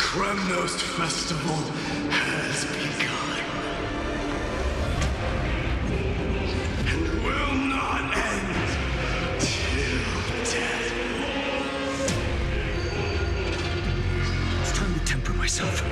Kremnos festival has begun. And will not end till death. It's time to temper myself.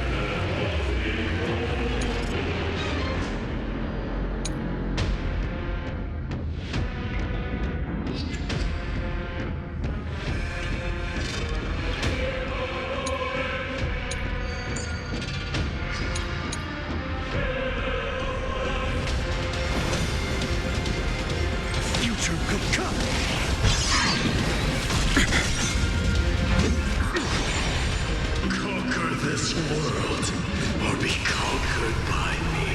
Conquer this world, or be conquered by me.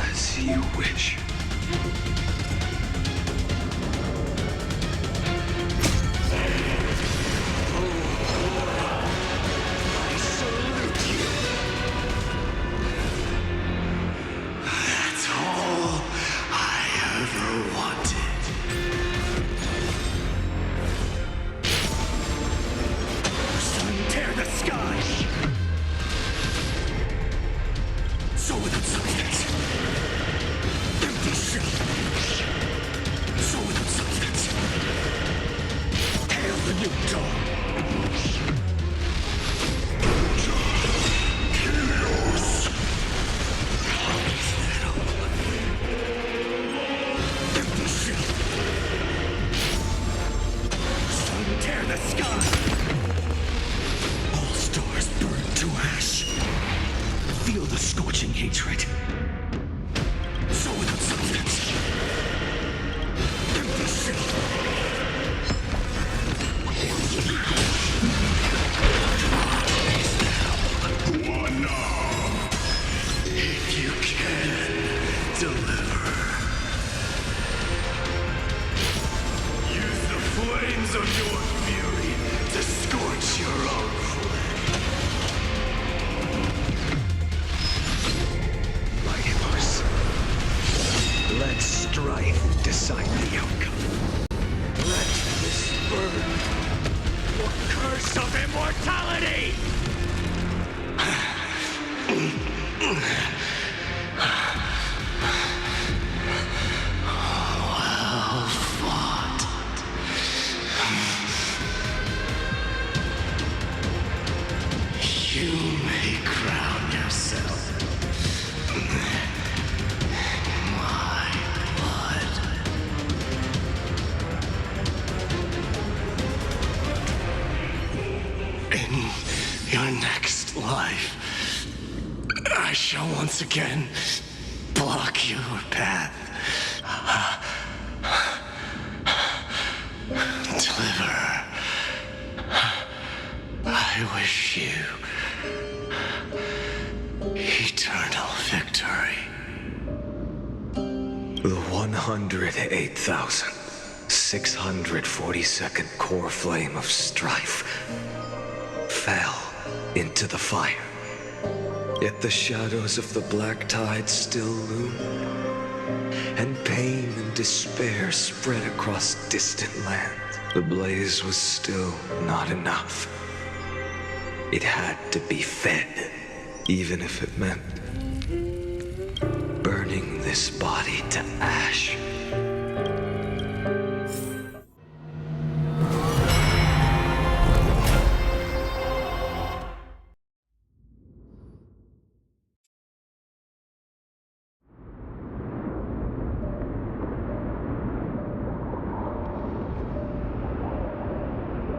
As you wish. I salute you. That's all I ever wanted. Tear the sky! So without substance. Empty shell. So without substance. Hail the new dawn. Chaos. Empty shell. Sun tear the sky. Stars burn to ash. Feel the scorching hatred. So without substance. Empty shell. One now. If you can deliver. Use the flames of your fury to scorch your own flesh. Let strife decide the outcome. Let this burn your curse of immortality! Well fought. You may crown yourself. In your next life, I shall once again block your path. Deliver. I wish you eternal victory. The 108,642nd core flame of strife fell into the fire. Yet the shadows of the black tide still loomed, and pain and despair spread across distant lands. The blaze was still not enough. It had to be fed, even if it meant burning this body to ash.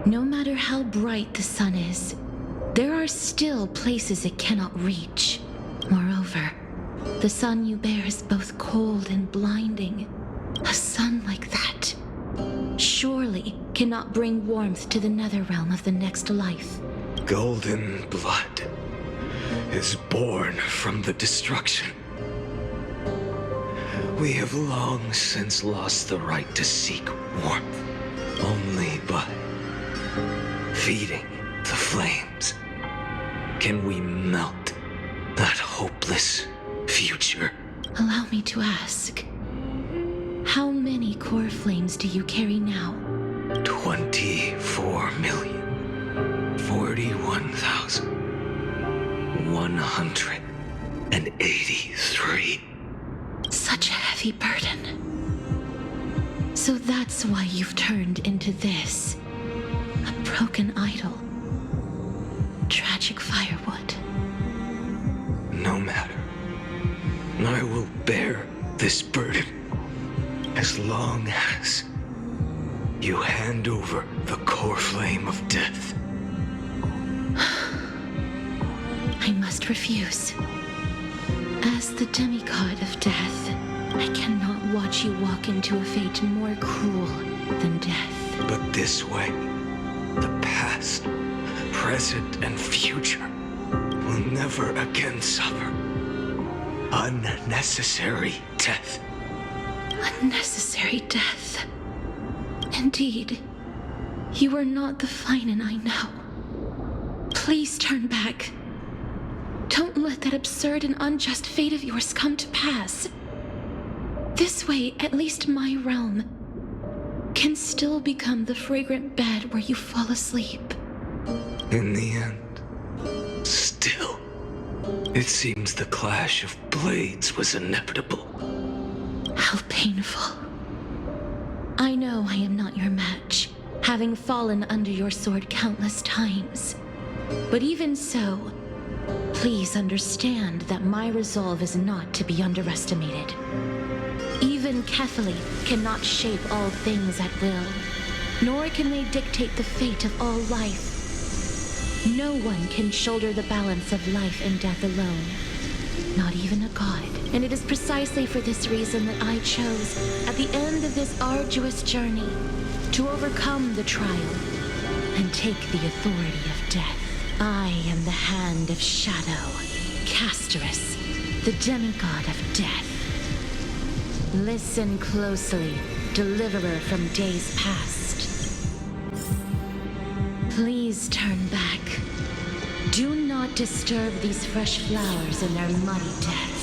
No matter how bright the sun is, there are still places it cannot reach. Moreover, the sun you bear is both cold and blinding. A sun like that surely cannot bring warmth to the nether realm of the next life. Golden blood is born from the destruction. We have long since lost the right to seek warmth, only by feeding the flames can we melt that hopeless future. Allow me to ask, how many core flames do you carry now? 24,400,000. 41,183. Such a heavy burden. So that's why you've turned into this. A broken idol. Tragic firewood. No matter. I will bear this burden as long as you hand over the core flame of death. I must refuse. As the demigod of death, I cannot watch you walk into a fate more cruel than death. But this way, the past, present, and future will never again suffer unnecessary death. Unnecessary death. Indeed, you are not the Finan I know. Please turn back. Don't let that absurd and unjust fate of yours come to pass. This way, at least my realm can still become the fragrant bed where you fall asleep. In the end, still, it seems the clash of blades was inevitable. How painful. I know I am not your match, having fallen under your sword countless times. But even so, please understand that my resolve is not to be underestimated. Even Kethali cannot shape all things at will, nor can they dictate the fate of all life. No one can shoulder the balance of life and death alone, not even a god. And it is precisely for this reason that I chose, at the end of this arduous journey, to overcome the trial and take the authority of death. I am the Hand of Shadow, Casterus, the demigod of death. Listen closely, deliverer from days past. Please turn back. Do not disturb these fresh flowers in their muddy deaths.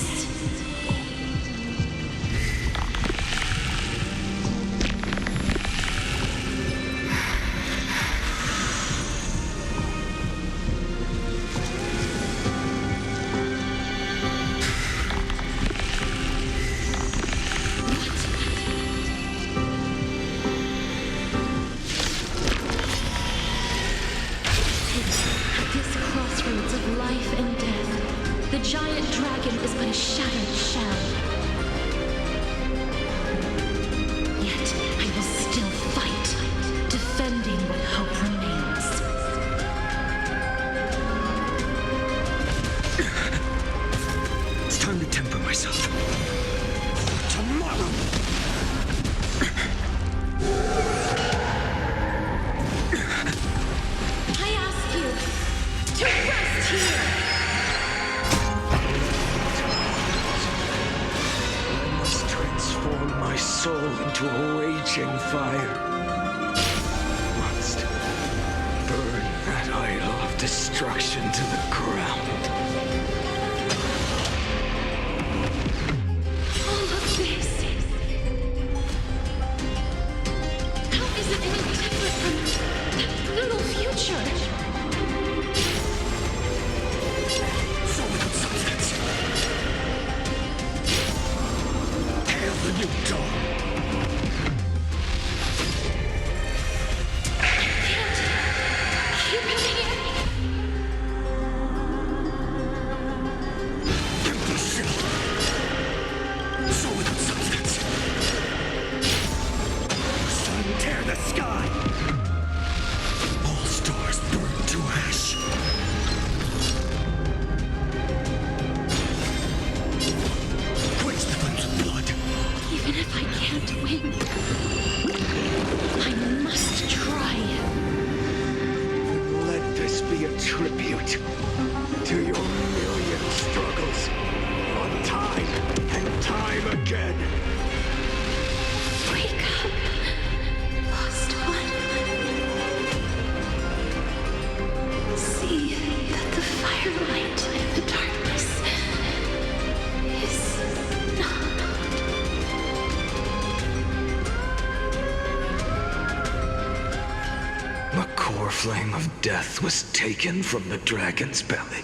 flame of death was taken from the dragon's belly.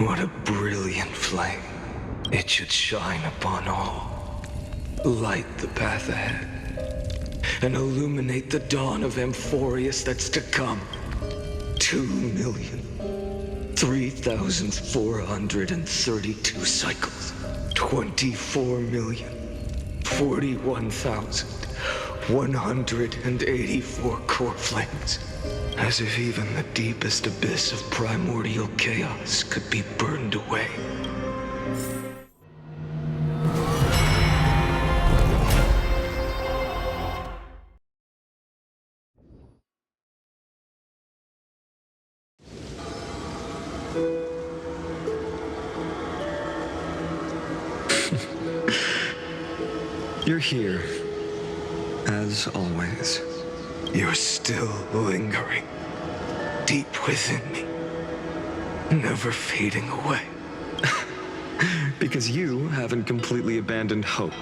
What a brilliant flame. It should shine upon all, light the path ahead, and illuminate the dawn of Amphorius that's to come. 2,003,432 cycles. 24,041,184 core flames. As if even the deepest abyss of primordial chaos could be burned away. You're here, as always. You're still lingering, deep within me, never fading away. Because you haven't completely abandoned hope.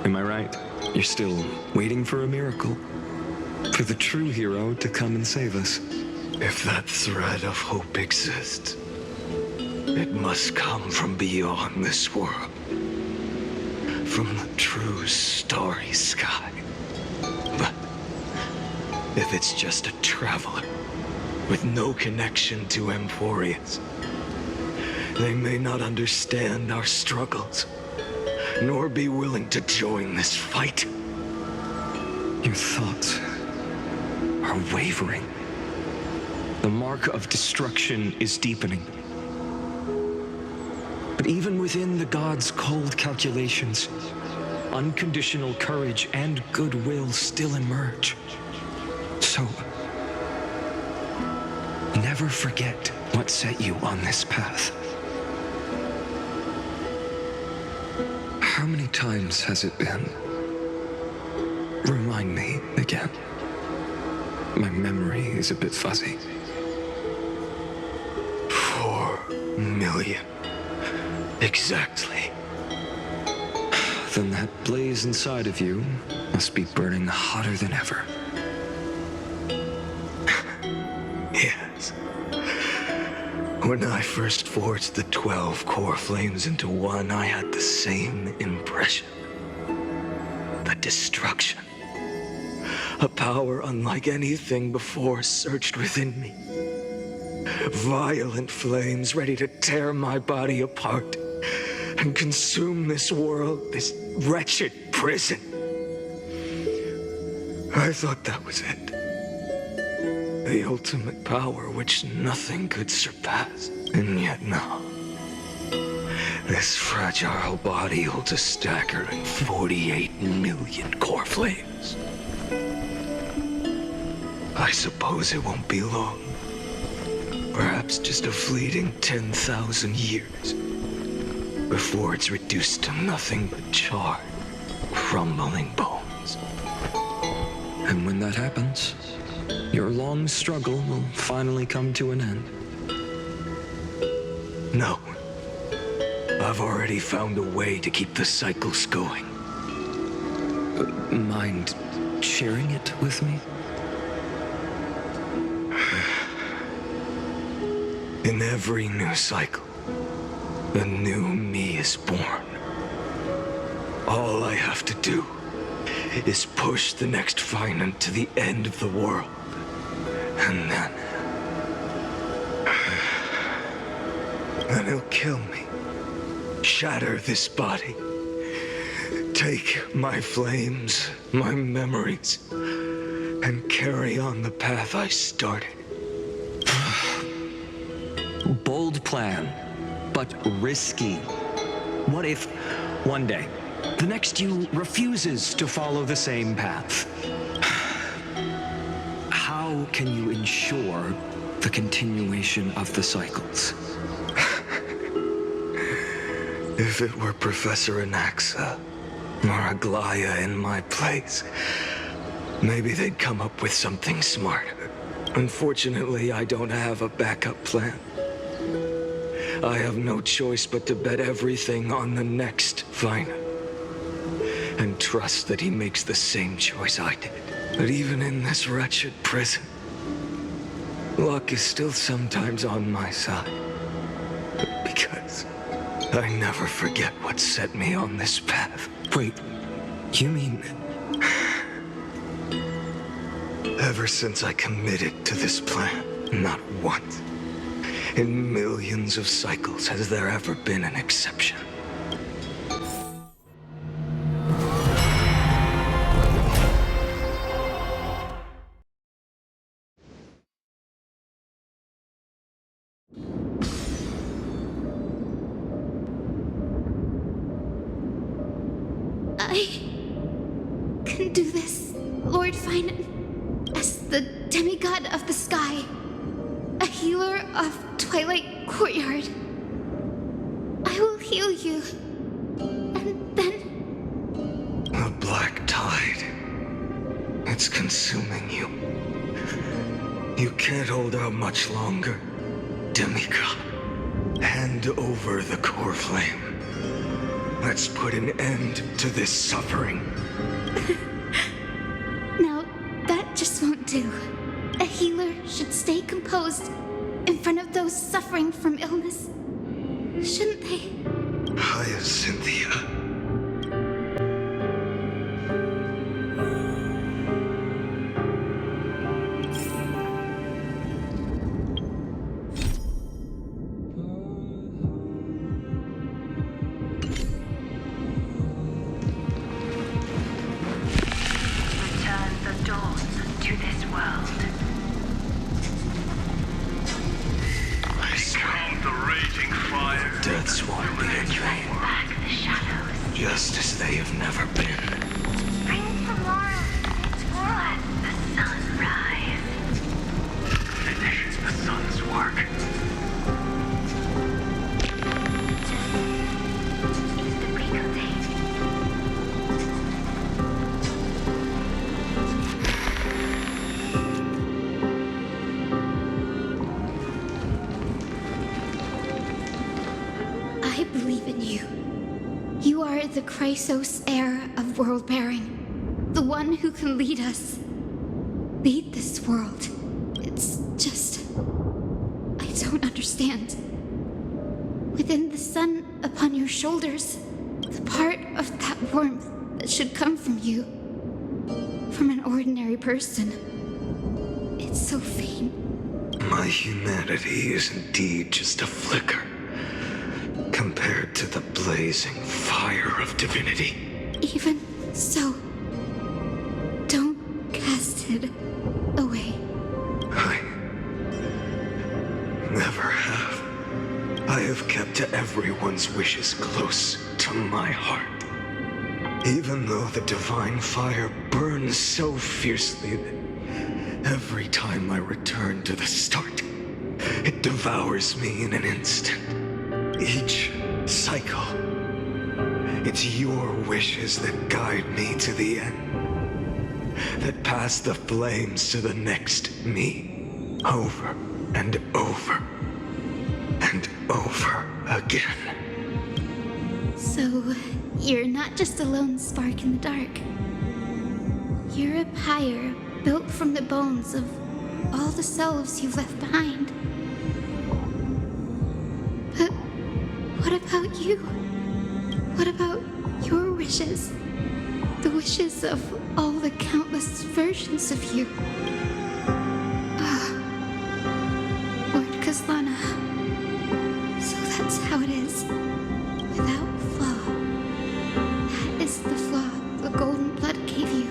Am I right? You're still waiting for a miracle. For the true hero to come and save us. If that thread of hope exists, it must come from beyond this world. From the true starry sky. But if it's just a traveler with no connection to Amphorius, they may not understand our struggles, nor be willing to join this fight. Your thoughts are wavering. The mark of destruction is deepening. But even within the gods' cold calculations, unconditional courage and goodwill still emerge. So, never forget what set you on this path. How many times has it been? Remind me again. My memory is a bit fuzzy. 4 million. Exactly. Then that blaze inside of you must be burning hotter than ever. Yes. When I first forged the 12 core flames into one, I had the same impression. The destruction. A power unlike anything before surged within me. Violent flames ready to tear my body apart and consume this world, this wretched prison. I thought that was it. The ultimate power which nothing could surpass. And yet no. This fragile body holds a staggering 48 million core flames. I suppose it won't be long. Perhaps just a fleeting 10,000 years before it's reduced to nothing but charred, crumbling bones. And when that happens, your long struggle will finally come to an end. No. I've already found a way to keep the cycles going. Mind sharing it with me? In every new cycle, a new me is born. All I have to do is push the next finite to the end of the world. And then he'll kill me. Shatter this body. Take my flames, my memories, and carry on the path I started. Bold plan, but risky. What if, one day, the next you refuses to follow the same path? How can you ensure the continuation of the cycles? If it were Professor Anaxa or Aglaya in my place, maybe they'd come up with something smarter. Unfortunately, I don't have a backup plan. I have no choice but to bet everything on the next finite and trust that he makes the same choice I did. But even in this wretched prison, luck is still sometimes on my side. Because I never forget what set me on this path. Wait, you mean... Ever since I committed to this plan, not once, in millions of cycles, has there ever been an exception. I can do this, Lord Finan, as the demigod of the sky, a healer of Twilight Courtyard. I will heal you, and then... The black tide. It's consuming you. You can't hold out much longer. Demigod, hand over the core flame. Let's put an end to this suffering. No, that just won't do. A healer should stay composed in front of those suffering from illness. Shouldn't they? Hyacinthia. Just as they have never been. Bring tomorrow let the sun rise. Finish the sun's work. It's the regal day. I believe in you. You are the Chrysos heir of world-bearing, the one who can lead us. Lead this world. It's just... I don't understand. Within the sun upon your shoulders, the part of that warmth that should come from you, from an ordinary person, it's so faint. My humanity is indeed just a flicker, compared to the blazing fire of divinity. Even so, don't cast it away. I never have. I have kept everyone's wishes close to my heart. Even though the divine fire burns so fiercely that every time I return to the start, it devours me in an instant. Each cycle, it's your wishes that guide me to the end, that pass the flames to the next me, over and over and over again. So, you're not just a lone spark in the dark. You're a pyre built from the bones of all the selves you've left behind. But what about you? What about your wishes? The wishes of all the countless versions of you. Lord Kazlana. So that's how it is. Without flaw. That is the flaw the golden blood gave you.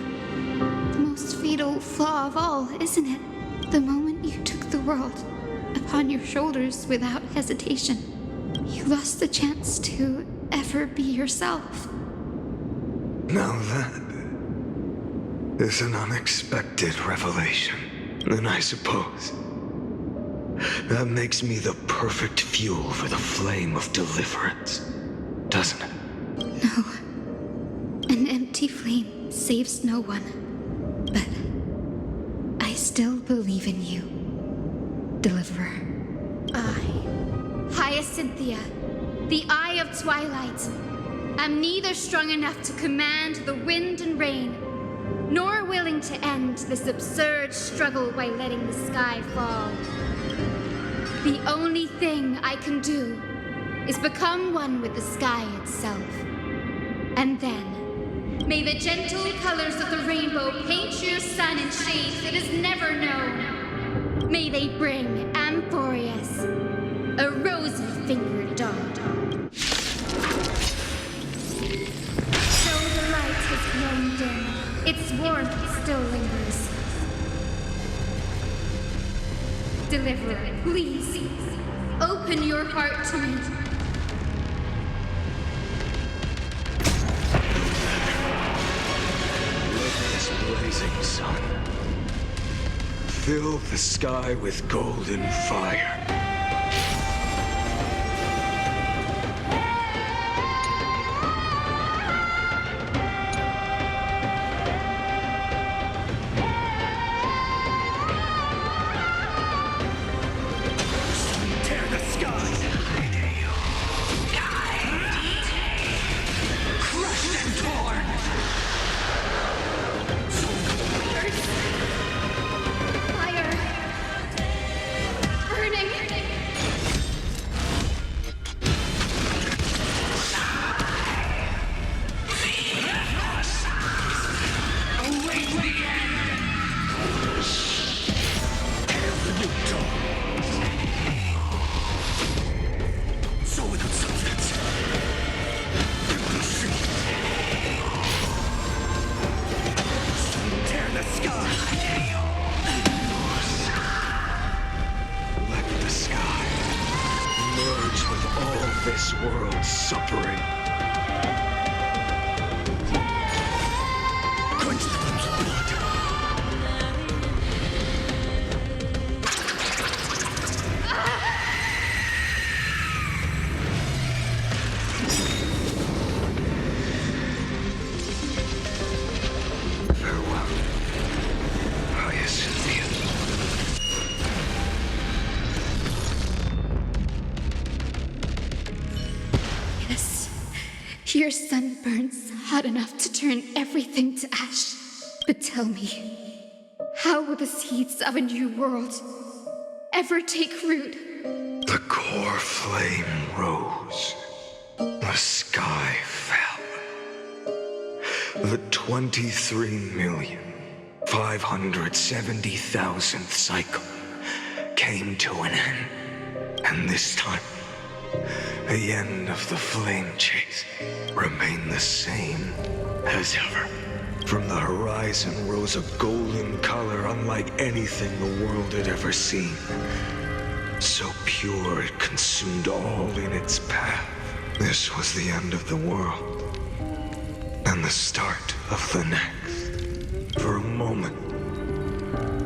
The most fatal flaw of all, isn't it? The moment you took the world upon your shoulders without hesitation, you lost the chance to ever be yourself. Now that is an unexpected revelation, and I suppose that makes me the perfect fuel for the flame of deliverance, doesn't it? No. An empty flame saves no one. But I still believe in you, Deliverer. Hyacinthia, the Eye of Twilight. I'm neither strong enough to command the wind and rain, nor willing to end this absurd struggle by letting the sky fall. The only thing I can do is become one with the sky itself. And then, may the gentle colors of the rainbow paint your sun in shades it has never known. May they bring Amphorius a rosy-fingered dog. Though the light has grown dim, its warmth still lingers. Deliverer, please, open your heart to me. Let this blazing sun fill the sky with golden fire. Tear the sky! Crushed and torn! Fire! Burning! Await the end! Hail the new dawn! So without substance, empty sheet. Tear the sky! Let the sky merge with all this world's suffering. Quench the flames of blood! Farewell, Hyacinthia. Yes, your sun burns hot enough to turn everything to ash. But tell me, how will the seeds of a new world ever take root? The core flame rose. The sky fell. The 23,570,000th cycle came to an end. And this time, the end of the flame chase remained the same as ever. From the horizon rose a golden color unlike anything the world had ever seen. So pure it consumed all in its path. This was the end of the world, and the start of the next. For a moment,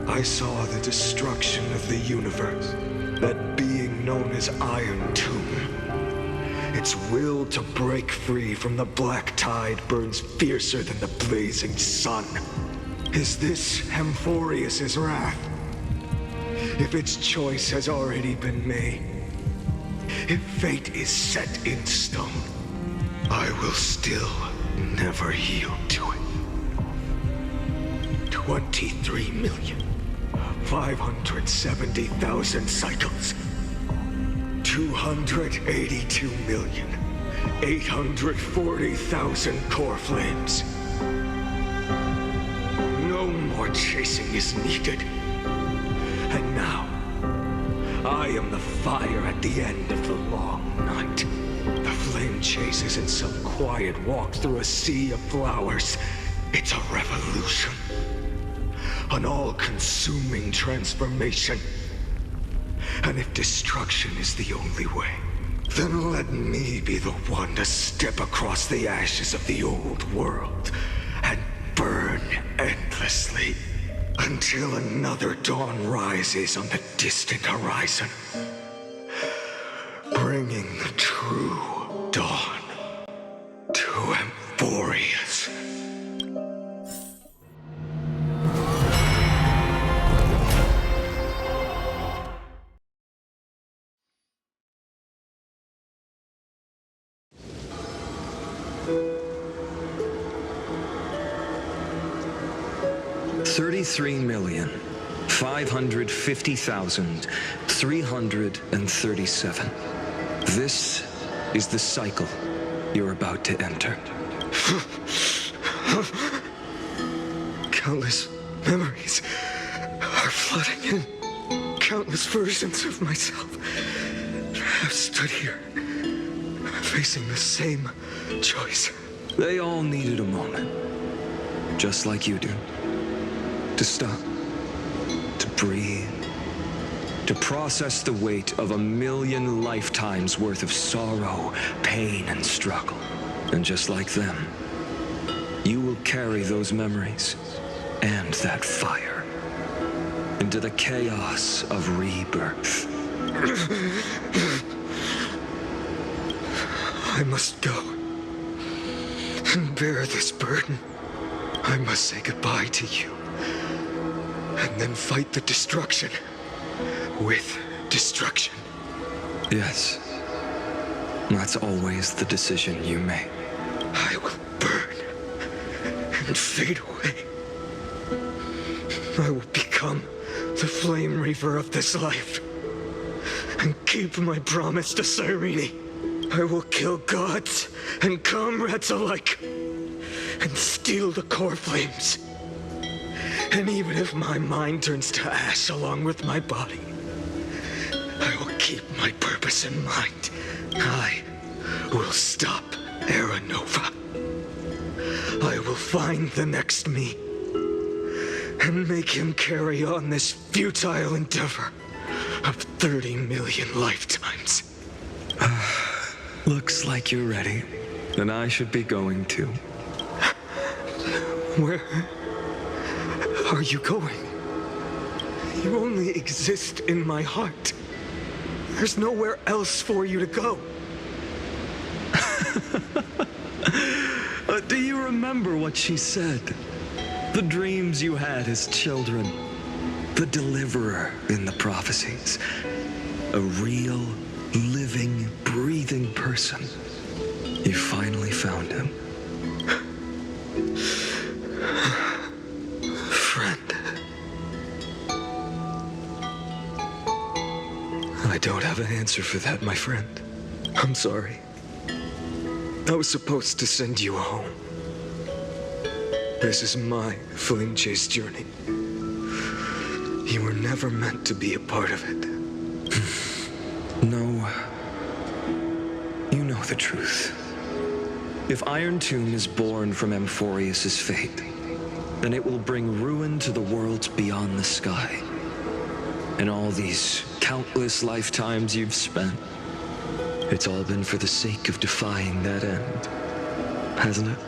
I saw the destruction of the universe, that being known as Iron Tomb. Its will to break free from the black tide burns fiercer than the blazing sun. Is this Amphorius' wrath? If its choice has already been made, if fate is set in stone, I will still never yield to it. 23,570,000 cycles. 282,840,000 core flames. No more chasing is needed. And now, I am the fire at the end of the long night. The flame chase isn't some quiet walk through a sea of flowers. It's a revolution. An all-consuming transformation. And if destruction is the only way, then let me be the one to step across the ashes of the old world and burn endlessly until another dawn rises on the distant horizon, bringing the true dawn to Amphorius. 33,550,337. This is the cycle you're about to enter. Countless memories are flooding in. Countless versions of myself have stood here, facing the same choice. They all needed a moment, just like you do. To stop, to breathe, to process the weight of 1,000,000 lifetimes worth of sorrow, pain, and struggle. And just like them, you will carry those memories and that fire into the chaos of rebirth. I must go and bear this burden. I must say goodbye to you, and then fight the destruction with destruction. Yes, that's always the decision you make. I will burn and fade away. I will become the flame reaver of this life and keep my promise to Cyrene. I will kill gods and comrades alike and steal the core flames. And even if my mind turns to ash along with my body, I will keep my purpose in mind. I will stop Era Nova. I will find the next me and make him carry on this futile endeavor of 30 million lifetimes. Looks like you're ready. Then I should be going too. Where are you going? You only exist in my heart. There's nowhere else for you to go. Do you remember what she said? The dreams you had as children. The deliverer in the prophecies. A real, living, breathing person. You finally found him. Friend. I don't have an answer for that, my friend. I'm sorry. I was supposed to send you home. This is my flame chase journey. You were never meant to be a part of it. No. You know the truth. If Iron Tomb is born from Amphorius' fate, then it will bring ruin to the worlds beyond the sky. And all these countless lifetimes you've spent, it's all been for the sake of defying that end, hasn't it?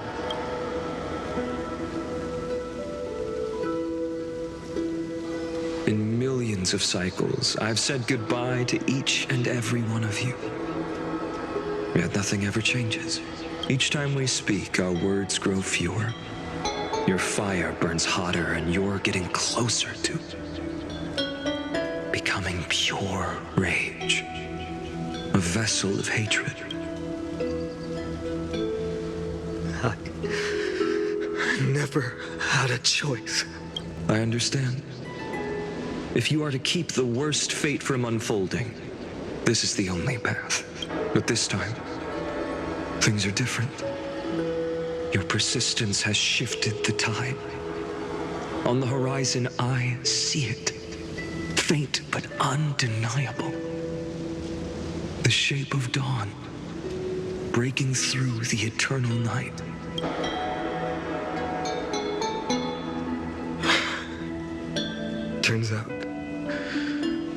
In millions of cycles, I've said goodbye to each and every one of you. Yet nothing ever changes. Each time we speak, our words grow fewer. Your fire burns hotter, and you're getting closer to becoming pure rage. A vessel of hatred. I never had a choice. I understand. If you are to keep the worst fate from unfolding, this is the only path. But this time, things are different. Your persistence has shifted the tide. On the horizon, I see it. Faint but undeniable. The shape of dawn, breaking through the eternal night. Turns out,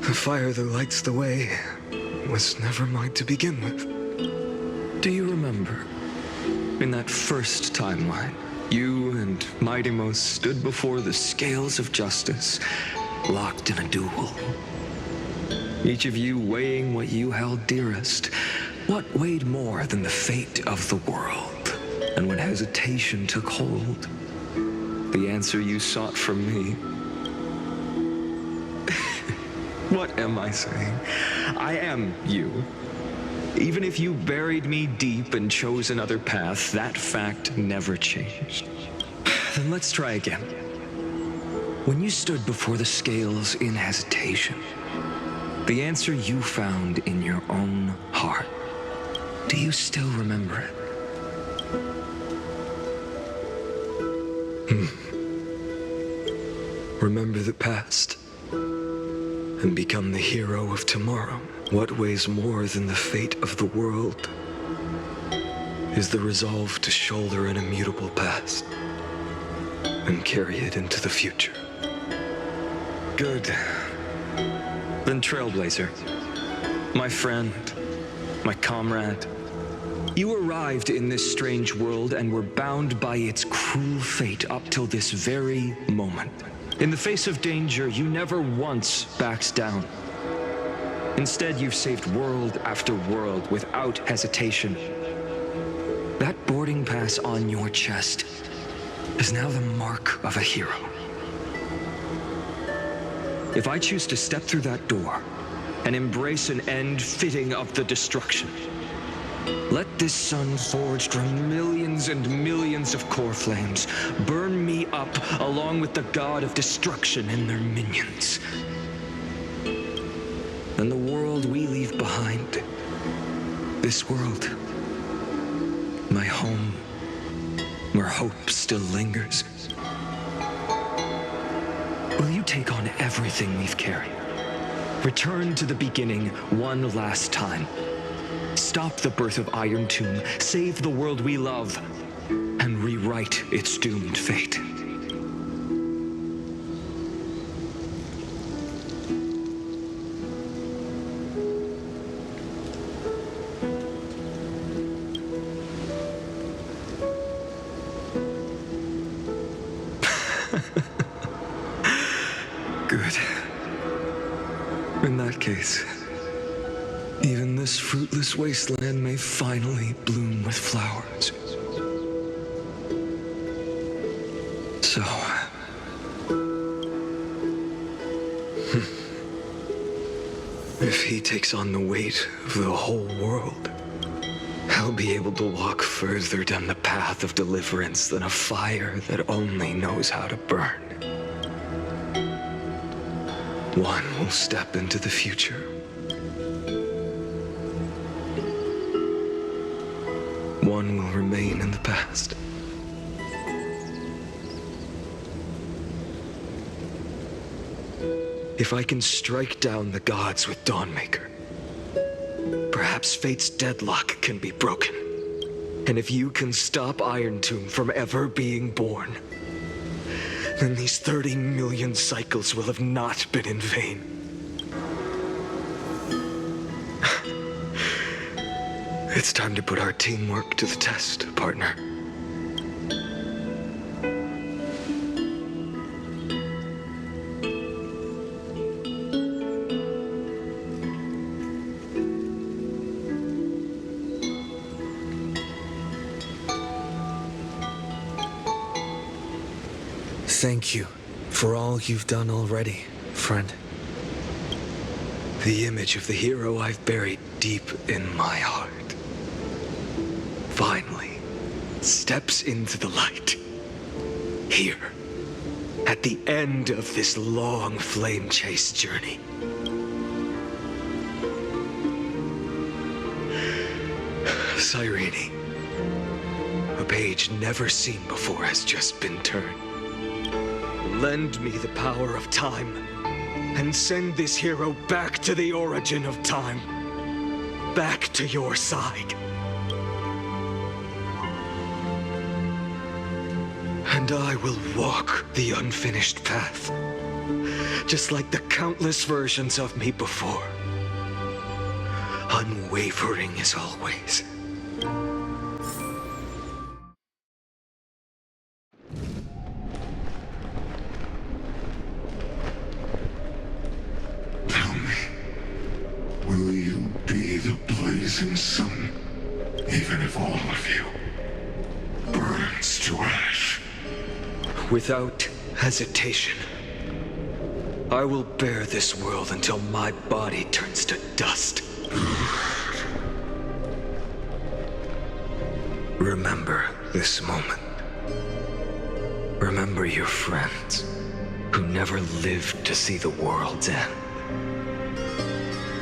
the fire that lights the way was never mine to begin with. Do you remember, in that first timeline, you and Mightymost stood before the scales of justice, locked in a duel? Each of you weighing what you held dearest. What weighed more than the fate of the world? And when hesitation took hold, the answer you sought from me. What am I saying? I am you. Even if you buried me deep and chose another path, that fact never changed. Then let's try again. When you stood before the scales in hesitation, the answer you found in your own heart, do you still remember it? Remember the past and become the hero of tomorrow. What weighs more than the fate of the world is the resolve to shoulder an immutable past and carry it into the future. Good. Then Trailblazer, my friend, my comrade, you arrived in this strange world and were bound by its cruel fate up till this very moment. In the face of danger, you never once backed down. Instead, you've saved world after world without hesitation. That boarding pass on your chest is now the mark of a hero. If I choose to step through that door and embrace an end fitting of the destruction, let this sun forged from millions and millions of core flames burn me up along with the god of destruction and their minions. Then the world we leave behind, this world, my home, where hope still lingers, will you take on everything we've carried? Return to the beginning one last time. Stop the birth of Iron Tomb, save the world we love, and rewrite its doomed fate. Good. In that case, even this fruitless wasteland may finally bloom with flowers. So... if he takes on the weight of the whole world, I'll be able to walk further down the path of deliverance than a fire that only knows how to burn. One will step into the future. One will remain in the past. If I can strike down the gods with Dawnmaker, perhaps fate's deadlock can be broken. And if you can stop Iron Tomb from ever being born, then these 30 million cycles will have not been in vain. It's time to put our teamwork to the test, partner. Thank you for all you've done already, friend. The image of the hero I've buried deep in my heart finally steps into the light. Here, at the end of this long flame chase journey. Cyrene, a page never seen before has just been turned. Lend me the power of time, and send this hero back to the origin of time. Back to your side. And I will walk the unfinished path, just like the countless versions of me before. Unwavering as always. Will you be the blazing sun, even if all of you burns to ash? Without hesitation, I will bear this world until my body turns to dust. Remember this moment. Remember your friends who never lived to see the world's end.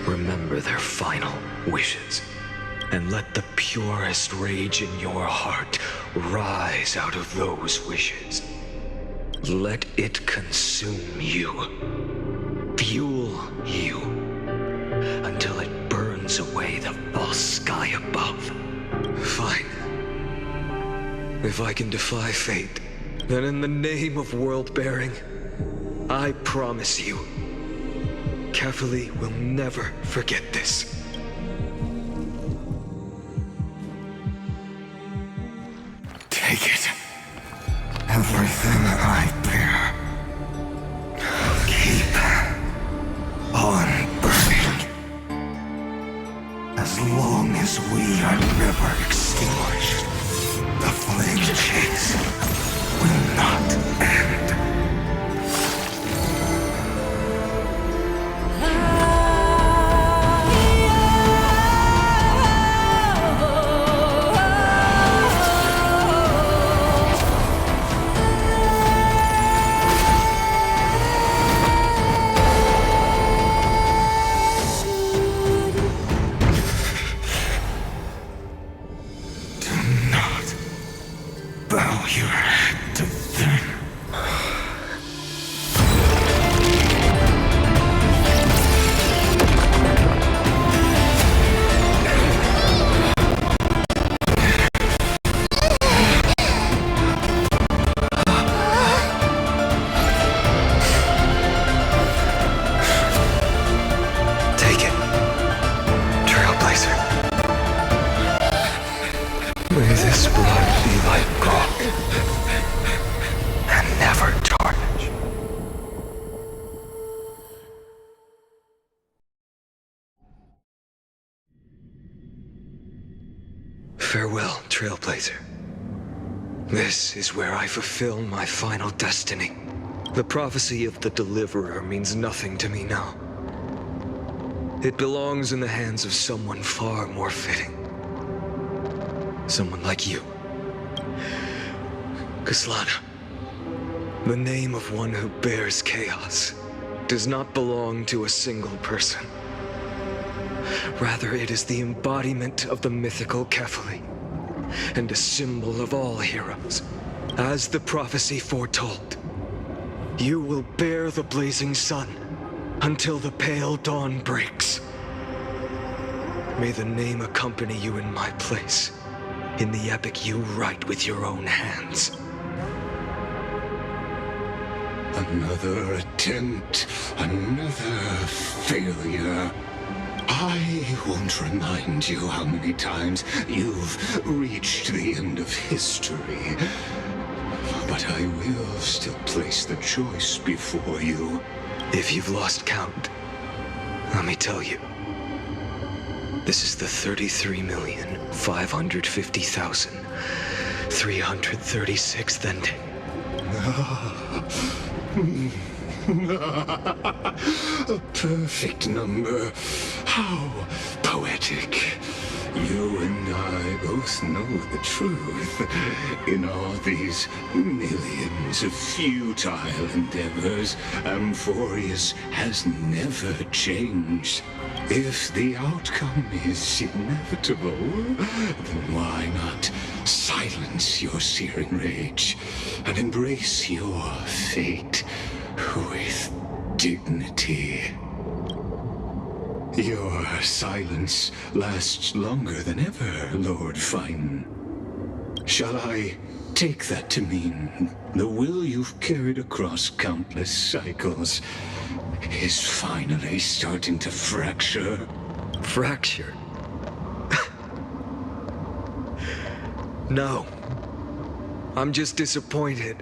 Remember their final wishes, and let the purest rage in your heart rise out of those wishes. Let it consume you, fuel you, until it burns away the false sky above. Fine. If I can defy fate, then in the name of world-bearing, I promise you, Kefali will never forget this. Take it. Everything I bear. Keep on burning. As long as we are never extinguished, the flame chase will not end. Bow your head to them. Take it, Trailblazer. May this blood be like gold, and never tarnish. Farewell, Trailblazer. This is where I fulfill my final destiny. The prophecy of the Deliverer means nothing to me now. It belongs in the hands of someone far more fitting. Someone like you. Kaslana. The name of one who bears chaos does not belong to a single person. Rather, it is the embodiment of the mythical Kefali, and a symbol of all heroes. As the prophecy foretold, you will bear the blazing sun until the pale dawn breaks. May the name accompany you in my place, in the epic you write with your own hands. Another attempt, another failure. I won't remind you how many times you've reached the end of history. But I will still place the choice before you. If you've lost count, let me tell you. This is the 33,550,336th ending. A perfect number. How poetic. You and I both know the truth. In all these millions of futile endeavors, Amphorius has never changed. If the outcome is inevitable, then why not silence your searing rage and embrace your fate with dignity? Your silence lasts longer than ever, Lord Fine. Shall I take that to mean the will you've carried across countless cycles is finally starting to fracture? Fracture? No. I'm just disappointed.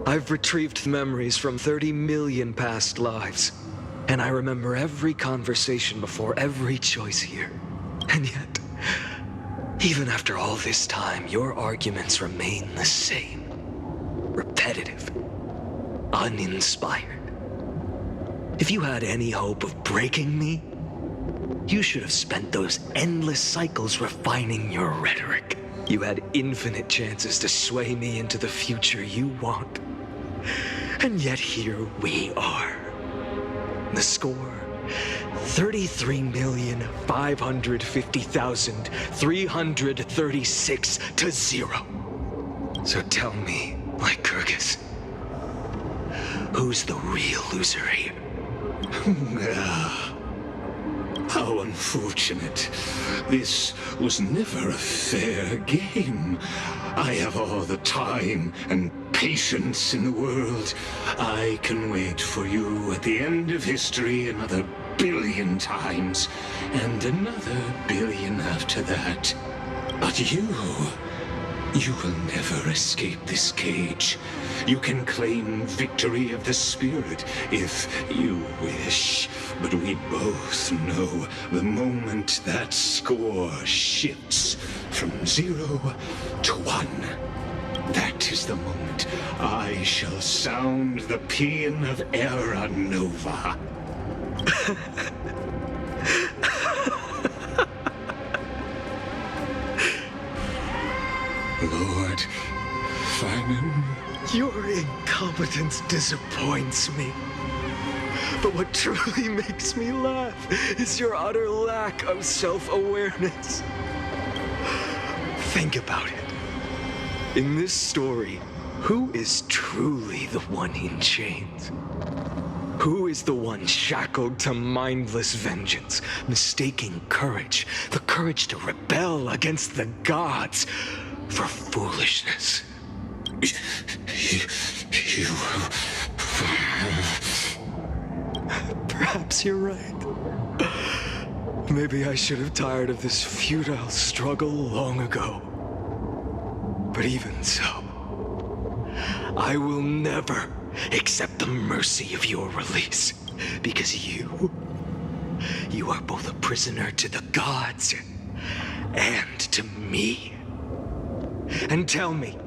I've retrieved memories from 30 million past lives, and I remember every conversation before every choice here. And yet, even after all this time, your arguments remain the same. Repetitive. Uninspired. If you had any hope of breaking me, you should have spent those endless cycles refining your rhetoric. You had infinite chances to sway me into the future you want. And yet here we are. The score, 33,550,336 to 0. So tell me, Lycurgus, who's the real loser here? How unfortunate. This was never a fair game. I have all the time and patience in the world. I can wait for you at the end of history another billion times, and another billion after that. But you will never escape this cage. You can claim victory of the spirit if you wish. But we both know the moment that score shifts from 0 to 1. That is the moment I shall sound the paean of Era Nova. Lord Fanon. Your incompetence disappoints me. But what truly makes me laugh is your utter lack of self-awareness. Think about it. In this story, who is truly the one in chains? Who is the one shackled to mindless vengeance, mistaking courage, the courage to rebel against the gods, for foolishness? You... Perhaps you're right. Maybe I should have tired of this futile struggle long ago. But even so, I will never accept the mercy of your release, because you are both a prisoner to the gods and to me. And tell me,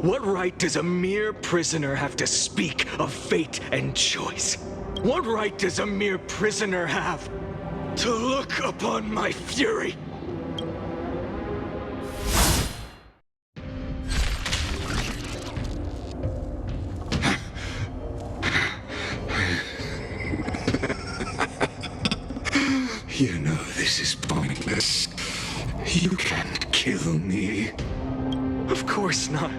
what right does a mere prisoner have to speak of fate and choice? What right does a mere prisoner have to look upon my fury? You know this is pointless. You can't kill me. Of course not.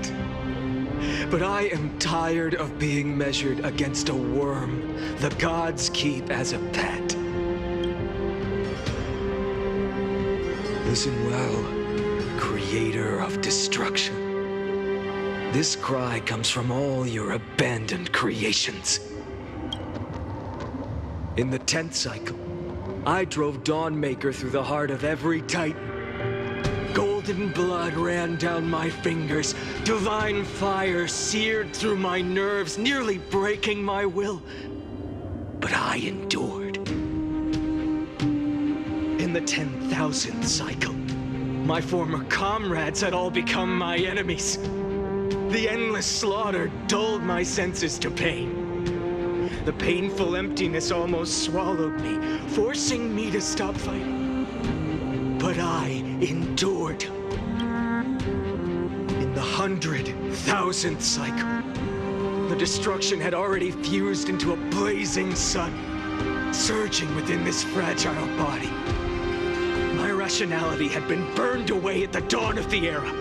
But I am tired of being measured against a worm the gods keep as a pet. Listen well, creator of destruction. This cry comes from all your abandoned creations. In the 10th cycle, I drove Dawnmaker through the heart of every titan. Golden blood ran down my fingers. Divine fire seared through my nerves, nearly breaking my will. But I endured. In the 10,000th cycle, my former comrades had all become my enemies. The endless slaughter dulled my senses to pain. The painful emptiness almost swallowed me, forcing me to stop fighting. But I endured. In the 100,000th cycle, the destruction had already fused into a blazing sun, surging within this fragile body. My rationality had been burned away at the dawn of the era.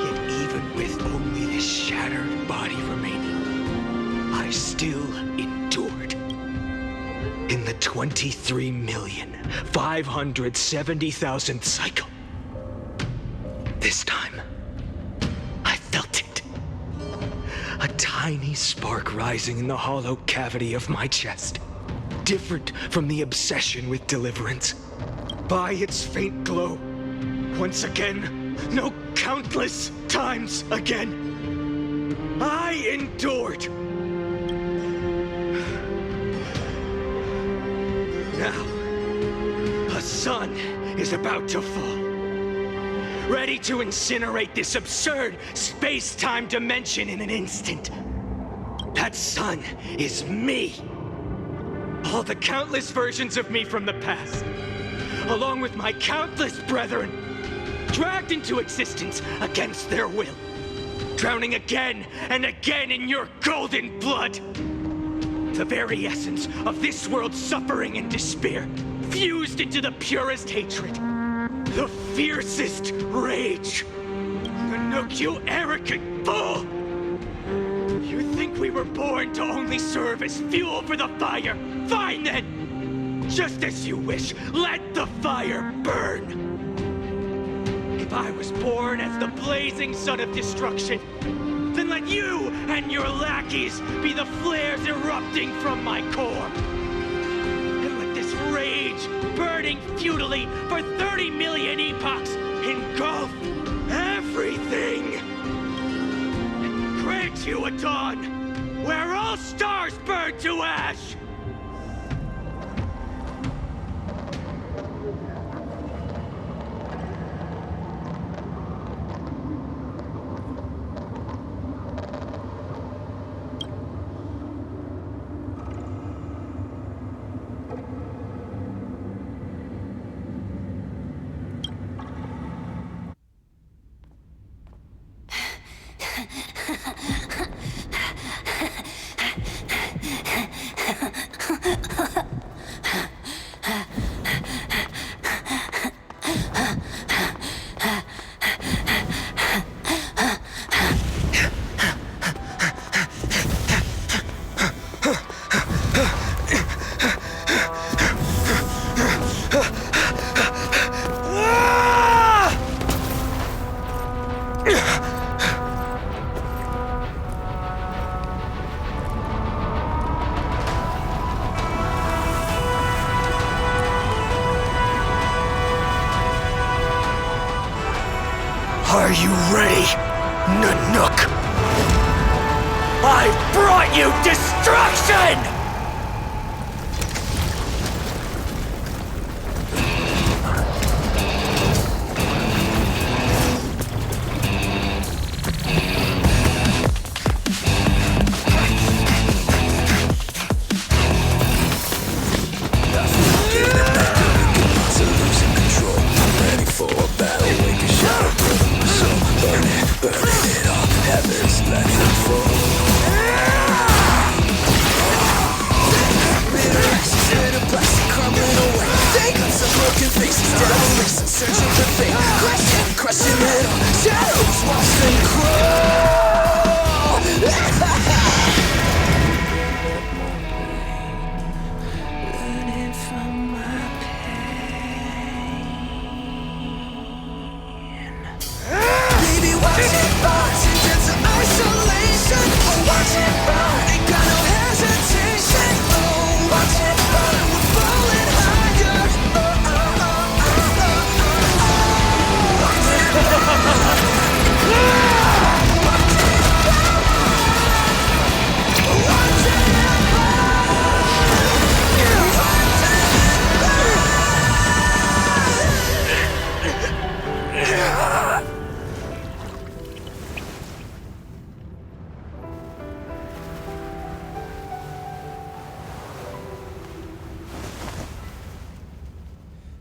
Yet even with only this shattered body remaining, I still endured. In the 23,570,000th cycle. This time, I felt it. A tiny spark rising in the hollow cavity of my chest. Different from the obsession with deliverance. By its faint glow, once again, no, countless times again, I endured. Now, a sun is about to fall. Ready to incinerate this absurd space-time dimension in an instant. That sun is me. All the countless versions of me from the past, along with my countless brethren, dragged into existence against their will. drowning again and again in your golden blood. The very essence of this world's suffering and despair, fused into the purest hatred, the fiercest rage. Nanook, you arrogant fool! You think we were born to only serve as fuel for the fire? Fine then! Just as you wish, let the fire burn! If I was born as the blazing sun of destruction, then let you and your lackeys be the flares erupting from my core. And let this rage, burning futilely for 30 million epochs, engulf everything. And grant you a dawn where all stars burn to ash. Are you ready, Nanook? I've brought you destruction!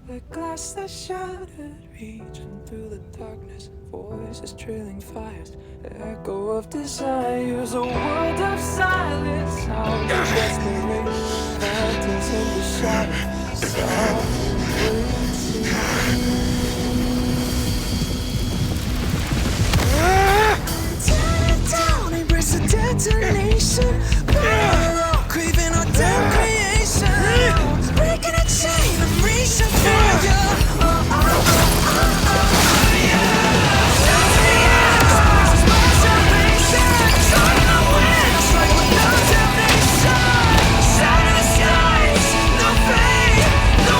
The glass that shattered, reaching through the darkness, voices trailing fires, the echo of desires, a world of silence, sound of desperation, phantoms in the shadows, tear it down, embrace the detonation, burn, craving our damn creation, breaking a chain, I'm reaching for you. No pain, no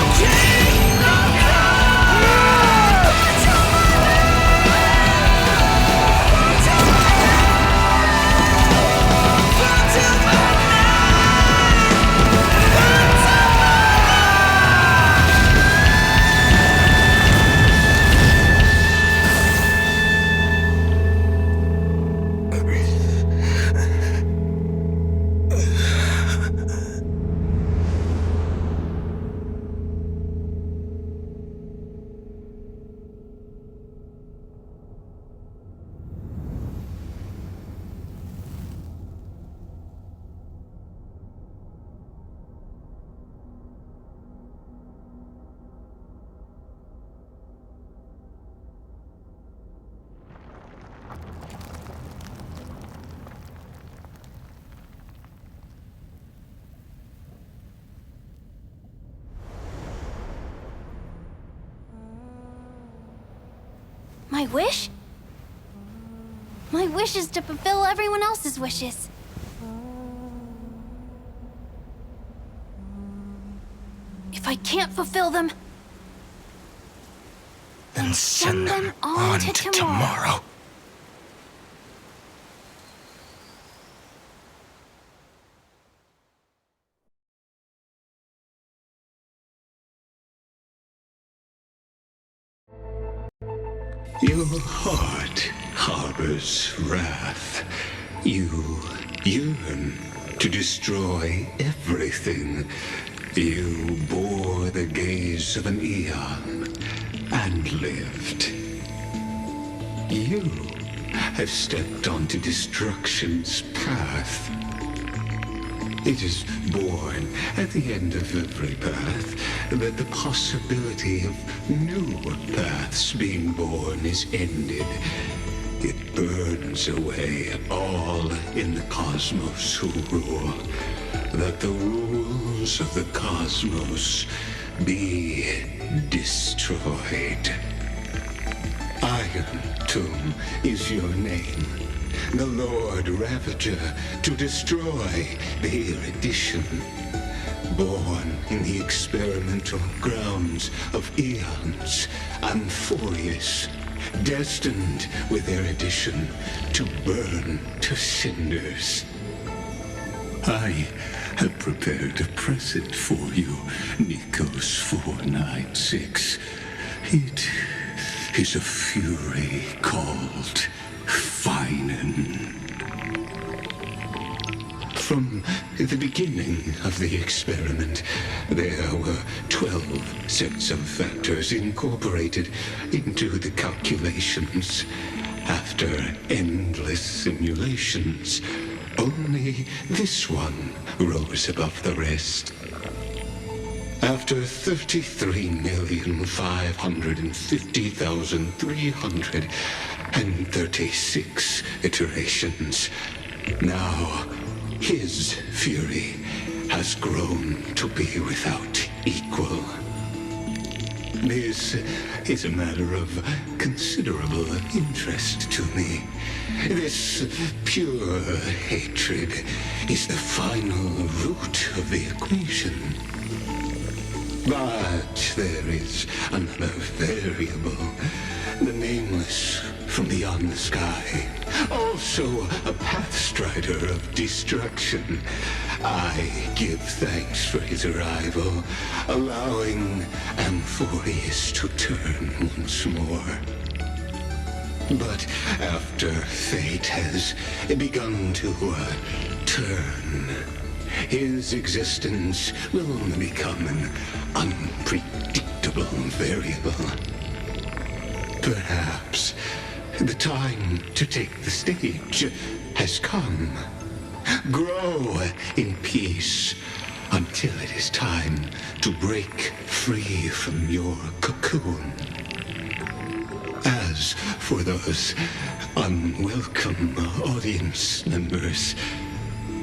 My wish? My wish is to fulfill everyone else's wishes. If I can't fulfill them, Then send them on to tomorrow. Your heart harbors wrath. You yearn to destroy everything. You bore the gaze of an eon and lived. You have stepped onto destruction's path. It is born at the end of every path that the possibility of new paths being born is ended. It burns away all in the cosmos who rule, that the rules of the cosmos be destroyed. Iron Tomb is your name. The Lord Ravager to destroy the erudition. Born in the experimental grounds of eons, Amphorius, destined with erudition to burn to cinders. I have prepared a present for you, Nikos 496. It is a fury called Finan. From the beginning of the experiment, there were 12 sets of factors incorporated into the calculations. After endless simulations, only this one rose above the rest. After 33,550,336 iterations, now his fury has grown to be without equal. This is a matter of considerable interest to me. This pure hatred is the final root of the equation. But there is another variable, the nameless from beyond the sky, also a pathstrider of destruction. I give thanks for his arrival, allowing Amphorius to turn once more. But after fate has begun to turn, his existence will only become an unpredictable variable. Perhaps the time to take the stage has come. Grow in peace until it is time to break free from your cocoon. As for those unwelcome audience members,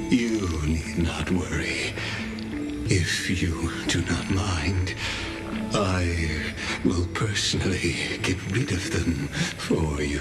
you need not worry. If you do not mind, I will personally get rid of them for you.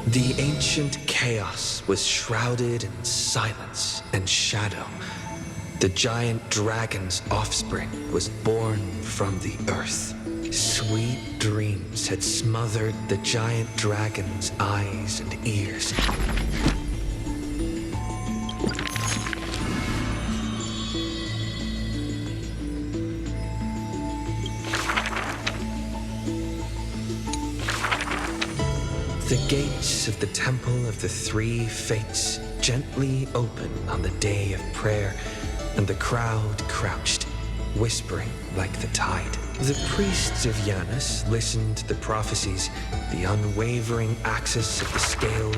The ancient chaos was shrouded in silence and shadow. The giant dragon's offspring was born from the earth. Sweet dreams had smothered the giant dragon's eyes and ears. The gates of the Temple of the Three Fates gently opened on the day of prayer, and the crowd crouched, whispering like the tide. The priests of Janus listened to the prophecies, the unwavering axis of the scale.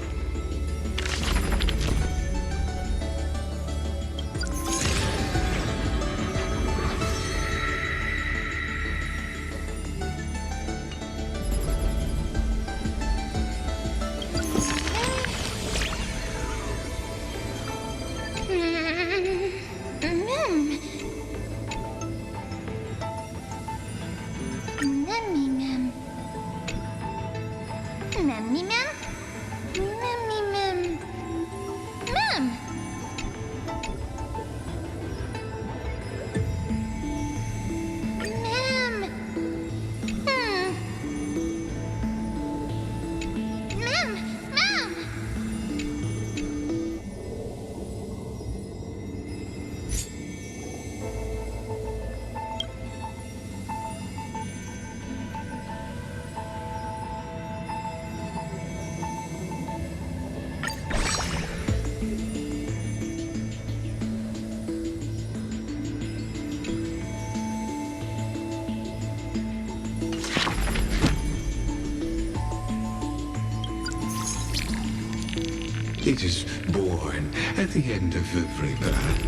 It is born at the end of every path.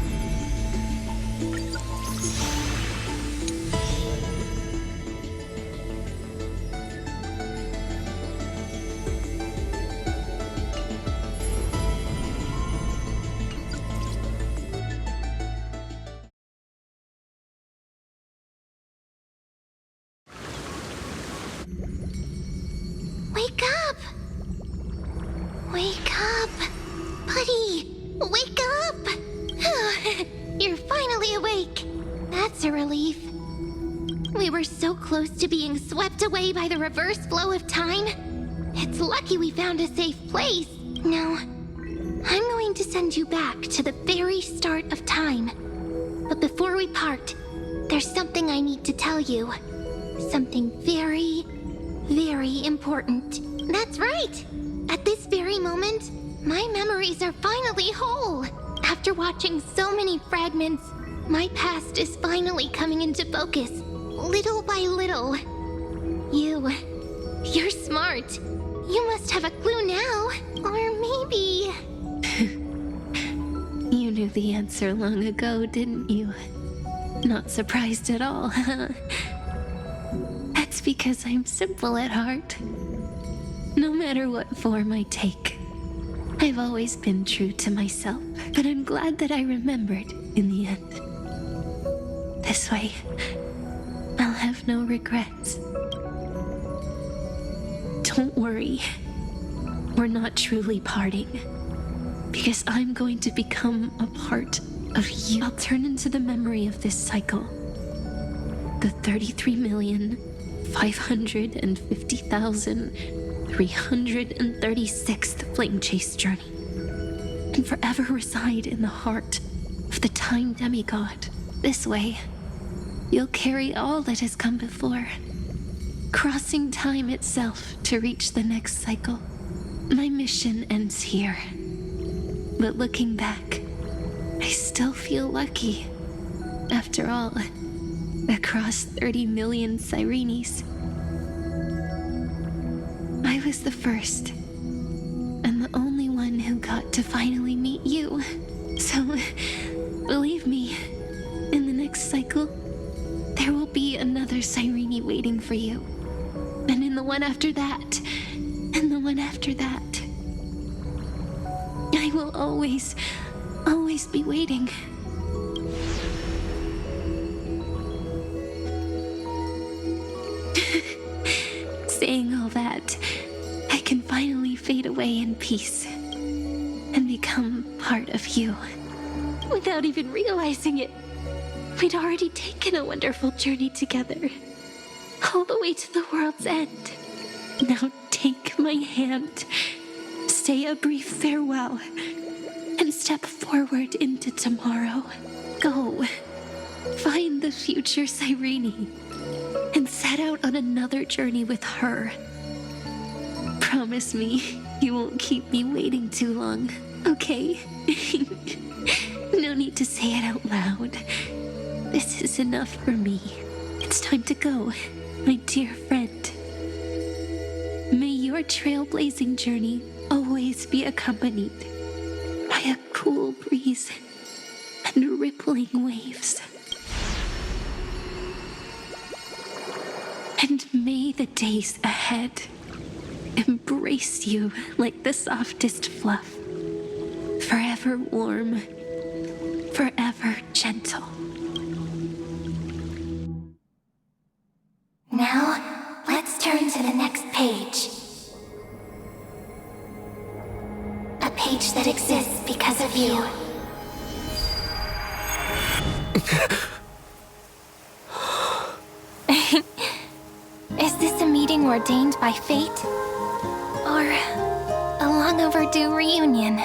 Wake up! Wake up! Buddy! Wake up! You're finally awake. That's a relief. We were so close to being swept away by the reverse flow of time. It's lucky we found a safe place. Now, I'm going to send you back to the very start of time. But before we part, there's something I need to tell you. Something very, very important. That's right! At this very moment, my memories are finally whole. After watching so many fragments, my past is finally coming into focus, little by little. You're smart. You must have a clue now. Or maybe... You knew the answer long ago, didn't you? Not surprised at all, huh? That's because I'm simple at heart. No matter what form I take, I've always been true to myself, but I'm glad that I remembered in the end. This way, I'll have no regrets. Don't worry, we're not truly parting, because I'm going to become a part of you. I'll turn into the memory of this cycle, the 33,550,336th Flame Chase journey, and forever reside in the heart of the Time Demigod. This way, you'll carry all that has come before, crossing time itself to reach the next cycle. My mission ends here, but looking back, I still feel lucky. After all, across 30 million Sirenes, I was the first and the only one who got to finally meet you. So, believe me, in the next cycle, there will be another Sirene waiting for you. And in the one after that, and the one after that. I will always be waiting. Saying all that, I can finally fade away away in peace and become part of you. Without even realizing it, we'd already taken a wonderful journey together, all the way to the world's end. Now take my hand, say a brief farewell, and step forward into tomorrow. Go, find the future Cyrene, and set out on another journey with her. Promise me you won't keep me waiting too long, okay? No need to say it out loud. This is enough for me. It's time to go, my dear friend. May your trailblazing journey always be accompanied by a cool breeze and rippling waves. And may the days ahead embrace you like the softest fluff, forever warm, forever gentle. Now, let's turn to the next page. A page that exists because of you. Is this a meeting ordained by fate? Or a long overdue reunion?